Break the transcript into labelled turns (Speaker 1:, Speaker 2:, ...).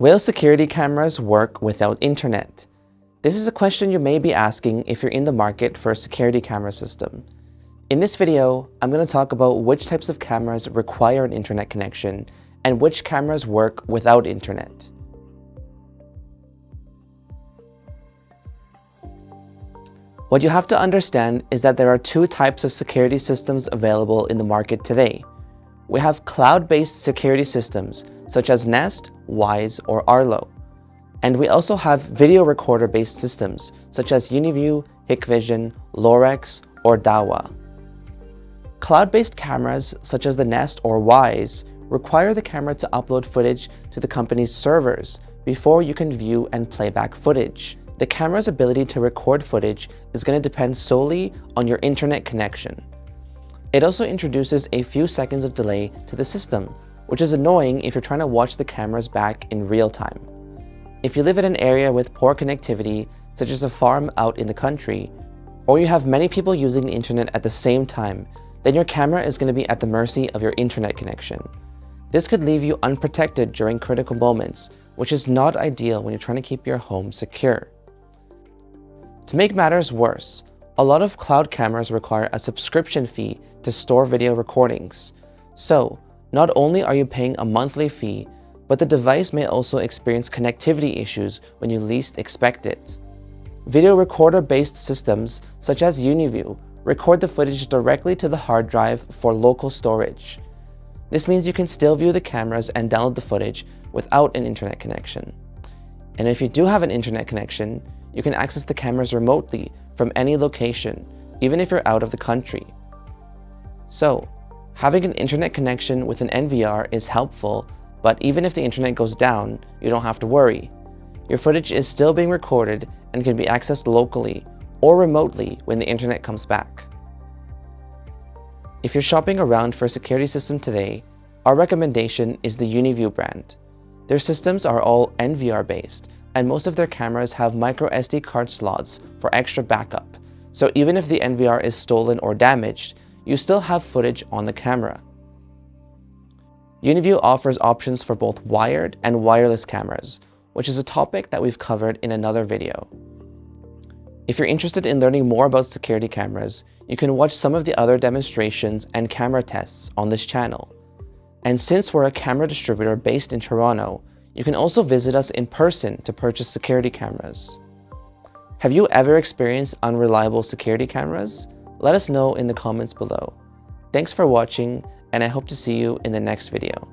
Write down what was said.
Speaker 1: Will security cameras work without internet? This is a question you may be asking if you're in the market for a security camera system. In this video, I'm going to talk about which types of cameras require an internet connection and which cameras work without internet. What you have to understand is that there are two types of security systems available in the market today. We have cloud-based security systems such as Nest, Wise, or Arlo. And we also have video recorder-based systems such as Uniview, Hikvision, Lorex, or Dawa. Cloud-based cameras such as the Nest or Wise require the camera to upload footage to the company's servers before you can view and play back footage. The camera's ability to record footage is going to depend solely on your internet connection. It also introduces a few seconds of delay to the system, which is annoying if you're trying to watch the cameras back in real time. If you live in an area with poor connectivity, such as a farm out in the country, or you have many people using the internet at the same time, then your camera is going to be at the mercy of your internet connection. This could leave you unprotected during critical moments, which is not ideal when you're trying to keep your home secure. To make matters worse, a lot of cloud cameras require a subscription fee to store video recordings. So, not only are you paying a monthly fee, but the device may also experience connectivity issues when you least expect it. Video recorder-based systems such as Uniview record the footage directly to the hard drive for local storage. This means you can still view the cameras and download the footage without an internet connection. And if you do have an internet connection, you can access the cameras remotely from any location, even if you're out of the country. So, having an internet connection with an NVR is helpful, but even if the internet goes down, you don't have to worry. Your footage is still being recorded and can be accessed locally or remotely when the internet comes back. If you're shopping around for a security system today, our recommendation is the Uniview brand. Their systems are all NVR based, and most of their cameras have micro SD card slots for extra backup, so even if the NVR is stolen or damaged, you still have footage on the camera. Uniview offers options for both wired and wireless cameras, which is a topic that we've covered in another video. If you're interested in learning more about security cameras, you can watch some of the other demonstrations and camera tests on this channel. And since we're a camera distributor based in Toronto, you can also visit us in person to purchase security cameras. Have you ever experienced unreliable security cameras? Let us know in the comments below. Thanks for watching, and I hope to see you in the next video.